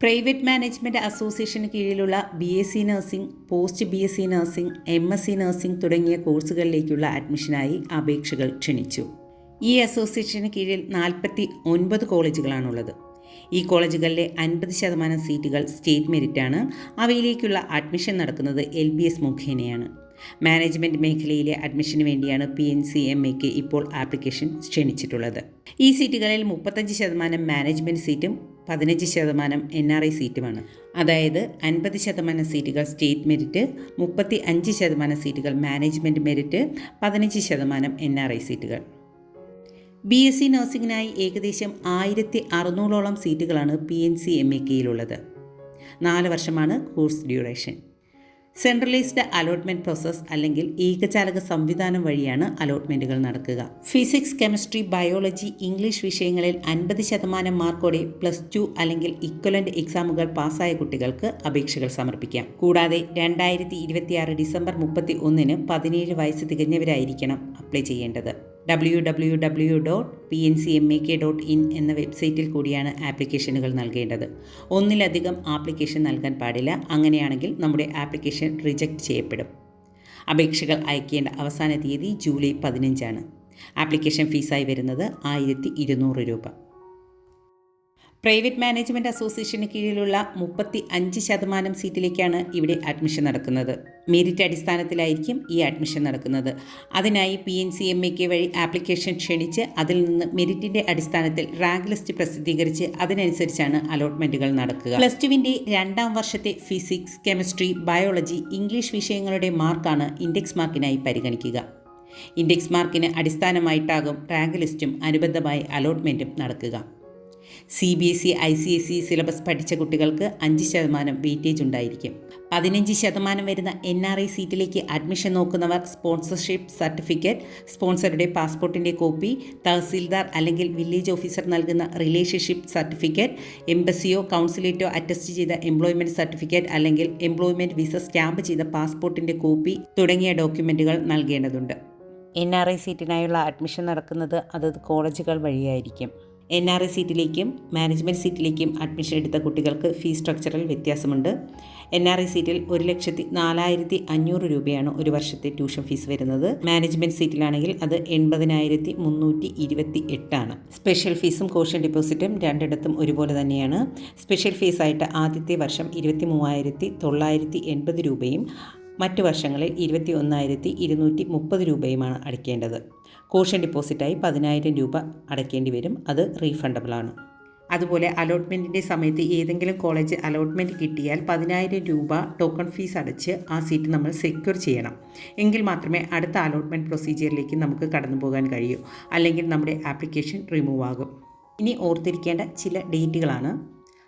Private management അസോസിയേഷന് കീഴിലുള്ള BSc nursing, post BSc nursing, MSc nursing തുടങ്ങിയ കോഴ്സുകളിലേക്കുള്ള അഡ്മിഷനായി അപേക്ഷകൾ ക്ഷണിച്ചു. ഈ അസോസിയേഷന് കീഴിൽ 49 കോളേജുകളാണുള്ളത്. ഈ കോളേജുകളിലെ 50% സീറ്റുകൾ സ്റ്റേറ്റ് മെറിറ്റാണ്. അവയിലേക്കുള്ള അഡ്മിഷൻ നടക്കുന്നത് LBS മുഖേനയാണ്. മാനേജ്മെൻറ്റ് മേഖലയിലെ അഡ്മിഷന് വേണ്ടിയാണ് PNCMAക്ക് ഇപ്പോൾ ആപ്ലിക്കേഷൻ ക്ഷണിച്ചിട്ടുള്ളത്. ഈ സീറ്റുകളിൽ 35% മാനേജ്മെൻറ്റ് സീറ്റും 15% NRI സീറ്റുമാണ്. അതായത് 50% സീറ്റുകൾ സ്റ്റേറ്റ് മെറിറ്റ്, 35% സീറ്റുകൾ മാനേജ്മെൻറ്റ് മെറിറ്റ്, 15% NRI സീറ്റുകൾ. BSc നഴ്സിംഗിനായി ഏകദേശം 1600ഓളം സീറ്റുകളാണ് PNCMAക്കയിലുള്ളത്. 4 വർഷമാണ് course duration. Centralised allotment process അല്ലെങ്കിൽ ഏകജാലക സംവിധാനം വഴിയാണ് അലോട്ട്മെൻറ്റുകൾ നടക്കുക. ഫിസിക്സ്, കെമിസ്ട്രി, ബയോളജി, ഇംഗ്ലീഷ് വിഷയങ്ങളിൽ 50% മാർക്കോടെ +2 അല്ലെങ്കിൽ ഇക്വലൻ്റ് എക്സാമുകൾ പാസ്സായ കുട്ടികൾക്ക് അപേക്ഷകൾ സമർപ്പിക്കാം. കൂടാതെ 2026 ഡിസംബർ 31 17 വയസ്സ് തികഞ്ഞവരായിരിക്കണം അപ്ലൈ ചെയ്യേണ്ടത്. www.pncmak.in എന്ന വെബ്സൈറ്റിൽ കൂടിയാണ് ആപ്ലിക്കേഷനുകൾ നൽകേണ്ടത്. ഒന്നിലധികം ആപ്ലിക്കേഷൻ നൽകാൻ പാടില്ല. അങ്ങനെയാണെങ്കിൽ നമ്മുടെ ആപ്ലിക്കേഷൻ റിജക്റ്റ് ചെയ്യപ്പെടും. അപേക്ഷകൾ അയക്കേണ്ട അവസാന തീയതി ജൂലൈ 15 ആപ്ലിക്കേഷൻ ഫീസായി വരുന്നത് 1200 രൂപ. പ്രൈവറ്റ് മാനേജ്മെൻറ്റ് അസോസിയേഷന് കീഴിലുള്ള 35% സീറ്റിലേക്കാണ് ഇവിടെ അഡ്മിഷൻ നടക്കുന്നത്. മെറിറ്റ് അടിസ്ഥാനത്തിലായിരിക്കും ഈ അഡ്മിഷൻ നടക്കുന്നത്. അതിനായി PNCMAK വഴി ആപ്ലിക്കേഷൻ ക്ഷണിച്ച് അതിൽ നിന്ന് മെറിറ്റിൻ്റെ അടിസ്ഥാനത്തിൽ റാങ്ക് ലിസ്റ്റ് പ്രസിദ്ധീകരിച്ച് അതിനനുസരിച്ചാണ് അലോട്ട്മെൻറ്റുകൾ നടക്കുക. +2വിൻ്റെ 2ാം വർഷത്തെ ഫിസിക്സ്, കെമിസ്ട്രി, ബയോളജി, ഇംഗ്ലീഷ് വിഷയങ്ങളുടെ മാർക്കാണ് ഇൻഡെക്സ് മാർക്കിനായി പരിഗണിക്കുക. ഇൻഡെക്സ് മാർക്കിന് അടിസ്ഥാനമായിട്ടാകും റാങ്ക് ലിസ്റ്റും അനുബന്ധമായി അലോട്ട്മെൻറ്റും നടക്കുക. CBSE, ICSE സിലബസ് പഠിച്ച കുട്ടികൾക്ക് 5% വെയിറ്റേജ് ഉണ്ടായിരിക്കും. 15% വരുന്ന NRI സീറ്റിലേക്ക് അഡ്മിഷൻ നോക്കുന്നവർ സ്പോൺസർഷിപ്പ് സർട്ടിഫിക്കറ്റ്, സ്പോൺസറുടെ പാസ്പോർട്ടിൻ്റെ കോപ്പി, തഹസീൽദാർ അല്ലെങ്കിൽ വില്ലേജ് ഓഫീസർ നൽകുന്ന റിലേഷൻഷിപ്പ് സർട്ടിഫിക്കറ്റ്, എംബസിയോ കൗൺസിലേറ്റോ അറ്റസ്റ്റ് ചെയ്ത എംപ്ലോയ്മെൻറ്റ് സർട്ടിഫിക്കറ്റ് അല്ലെങ്കിൽ എംപ്ലോയ്മെൻറ്റ് വിസ സ്റ്റാമ്പ് ചെയ്ത പാസ്പോർട്ടിൻ്റെ കോപ്പി തുടങ്ങിയ ഡോക്യുമെൻറ്റുകൾ നൽകേണ്ടതുണ്ട്. NRI സീറ്റിനായുള്ള അഡ്മിഷൻ നടക്കുന്നത് അതത് കോളേജുകൾ വഴിയായിരിക്കും. NRI സീറ്റിലേക്കും മാനേജ്മെൻറ്റ് സീറ്റിലേക്കും അഡ്മിഷൻ എടുത്ത കുട്ടികൾക്ക് ഫീസ് സ്ട്രക്ചറിൽ വ്യത്യാസമുണ്ട്. NRI സീറ്റിൽ 1,04,500 രൂപയാണ് ഒരു വർഷത്തെ ട്യൂഷൻ ഫീസ് വരുന്നത്. മാനേജ്മെൻറ്റ് സീറ്റിലാണെങ്കിൽ അത് 80,328 സ്പെഷ്യൽ ഫീസും കോഷൻ ഡിപ്പോസിറ്റും രണ്ടിടത്തും ഒരുപോലെ തന്നെയാണ്. സ്പെഷ്യൽ ഫീസായിട്ട് ആദ്യത്തെ വർഷം 23,980 രൂപയും മറ്റു വർഷങ്ങളിൽ 21,230 രൂപയുമാണ് അടയ്ക്കേണ്ടത്. കോഷൻ ഡിപ്പോസിറ്റായി 10,000 രൂപ അടയ്ക്കേണ്ടി വരും. അത് റീഫണ്ടബിളാണ്. അതുപോലെ അലോട്ട്മെൻറ്റിൻ്റെ സമയത്ത് ഏതെങ്കിലും കോളേജ് അലോട്ട്മെൻറ്റ് കിട്ടിയാൽ 10,000 രൂപ ടോക്കൺ ഫീസ് അടച്ച് ആ സീറ്റ് നമ്മൾ സെക്യൂർ ചെയ്യണം. എങ്കിൽ മാത്രമേ അടുത്ത അലോട്ട്മെൻറ്റ് പ്രൊസീജിയറിലേക്ക് നമുക്ക് കടന്നു പോകാൻ കഴിയൂ. അല്ലെങ്കിൽ നമ്മുടെ ആപ്ലിക്കേഷൻ റിമൂവ് ആകും. ഇനി ഓർത്തിരിക്കേണ്ട ചില ഡേറ്റുകളാണ്.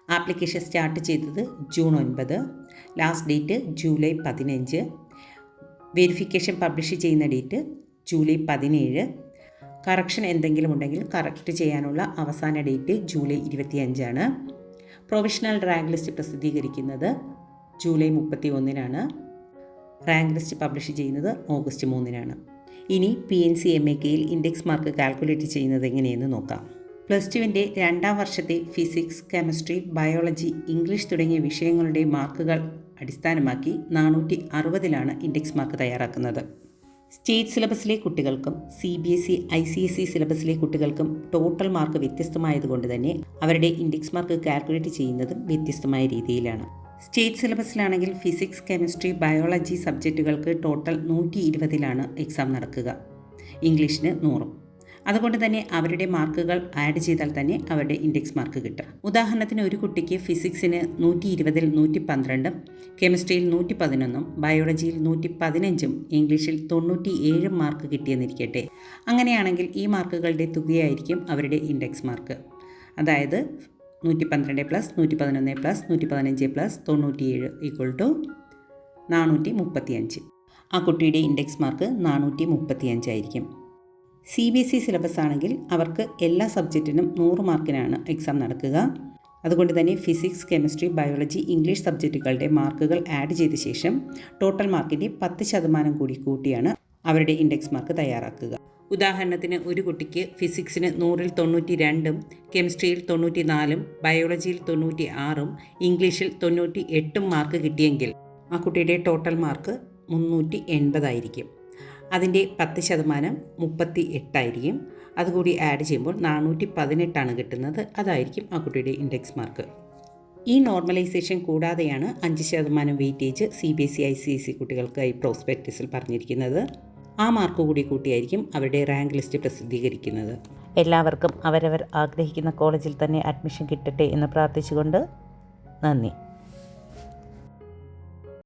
ആപ്ലിക്കേഷൻ സ്റ്റാർട്ട് ചെയ്തത് June 9, last date July 15, verification publish ചെയ്യുന്ന ഡേറ്റ് ജൂലൈ 17, കറക്ഷൻ എന്തെങ്കിലും ഉണ്ടെങ്കിൽ കറക്റ്റ് ചെയ്യാനുള്ള അവസാന date July 25, provisional rank list പ്രസിദ്ധീകരിക്കുന്നത് ജൂലൈ 31, റാങ്ക് ലിസ്റ്റ് പബ്ലിഷ് ചെയ്യുന്നത് ഓഗസ്റ്റ് 3. ഇനി PNCMAക്കയിൽ ഇൻഡെക്സ് മാർക്ക് കാൽക്കുലേറ്റ് ചെയ്യുന്നത് എങ്ങനെയെന്ന് നോക്കാം. +2വിൻ്റെ 2ാം വർഷത്തെ ഫിസിക്സ്, കെമിസ്ട്രി, ബയോളജി, ഇംഗ്ലീഷ് തുടങ്ങിയ വിഷയങ്ങളുടെ മാർക്കുകൾ അടിസ്ഥാനമാക്കി 460 ഇൻഡെക്സ് മാർക്ക് തയ്യാറാക്കുന്നത്. സ്റ്റേറ്റ് സിലബസിലെ കുട്ടികൾക്കും CBSE, ICSE സിലബസിലെ കുട്ടികൾക്കും ടോട്ടൽ മാർക്ക് വ്യത്യസ്തമായതുകൊണ്ട് തന്നെ അവരുടെ ഇൻഡെക്സ് മാർക്ക് കാൽക്കുലേറ്റ് ചെയ്യുന്നതും വ്യത്യസ്തമായ രീതിയിലാണ്. സ്റ്റേറ്റ് സിലബസിലാണെങ്കിൽ ഫിസിക്സ്, കെമിസ്ട്രി, ബയോളജി സബ്ജക്റ്റുകൾക്ക് ടോട്ടൽ 120 എക്സാം നടക്കുക. ഇംഗ്ലീഷിന് 100. അതുകൊണ്ട് തന്നെ അവരുടെ മാർക്കുകൾ ആഡ് ചെയ്താൽ തന്നെ അവരുടെ ഇൻഡെക്സ് മാർക്ക് കിട്ടും. ഉദാഹരണത്തിന് ഒരു കുട്ടിക്ക് ഫിസിക്സിന് 120-ൽ 112, കെമിസ്ട്രിയിൽ 111, ബയോളജിയിൽ 115, ഇംഗ്ലീഷിൽ 97 മാർക്ക് കിട്ടിയെന്നിരിക്കട്ടെ. അങ്ങനെയാണെങ്കിൽ ഈ മാർക്കുകളുടെ തുകയായിരിക്കും അവരുടെ ഇൻഡെക്സ് മാർക്ക്. അതായത് 112 + 111 + 115 + 97 = 435. ആ കുട്ടിയുടെ ഇൻഡെക്സ് മാർക്ക് 435 ആയിരിക്കും. CBSE സിലബസ് ആണെങ്കിൽ അവർക്ക് എല്ലാ സബ്ജക്റ്റിനും 100 മാർക്കിനാണ് എക്സാം നടക്കുക. അതുകൊണ്ട് തന്നെ ഫിസിക്സ്, കെമിസ്ട്രി, ബയോളജി, ഇംഗ്ലീഷ് സബ്ജക്റ്റുകളുടെ മാർക്കുകൾ ആഡ് ചെയ്ത ശേഷം ടോട്ടൽ മാർക്കിൻ്റെ 10% കൂടി കൂട്ടിയാണ് അവരുടെ ഇൻഡെക്സ് മാർക്ക് തയ്യാറാക്കുക. ഉദാഹരണത്തിന് ഒരു കുട്ടിക്ക് ഫിസിക്സിന് 100-ൽ 92ഉം കെമിസ്ട്രിയിൽ 94ഉം ബയോളജിയിൽ 96ഉം ഇംഗ്ലീഷിൽ 98ഉം മാർക്ക് കിട്ടിയെങ്കിൽ ആ കുട്ടിയുടെ ടോട്ടൽ മാർക്ക് 380 ആയിരിക്കും. അതിൻ്റെ 10% 38 ആയിരിക്കും. അതുകൂടി ആഡ് ചെയ്യുമ്പോൾ 418 കിട്ടുന്നത്. അതായിരിക്കും ആ കുട്ടിയുടെ ഇൻഡെക്സ് മാർക്ക്. ഈ നോർമലൈസേഷൻ കൂടാതെയാണ് 5% വെയിറ്റേജ് CBSE ICSE കുട്ടികൾക്കായി പ്രോസ്പെക്ടസിൽ പറഞ്ഞിരിക്കുന്നത്. ആ മാർക്ക് കൂടി കൂട്ടിയായിരിക്കും അവരുടെ റാങ്ക് ലിസ്റ്റ് പ്രസിദ്ധീകരിക്കുന്നത്. എല്ലാവർക്കും അവരവർ ആഗ്രഹിക്കുന്ന കോളേജിൽ തന്നെ അഡ്മിഷൻ കിട്ടട്ടെ എന്ന് പ്രാർത്ഥിച്ചുകൊണ്ട് നന്ദി.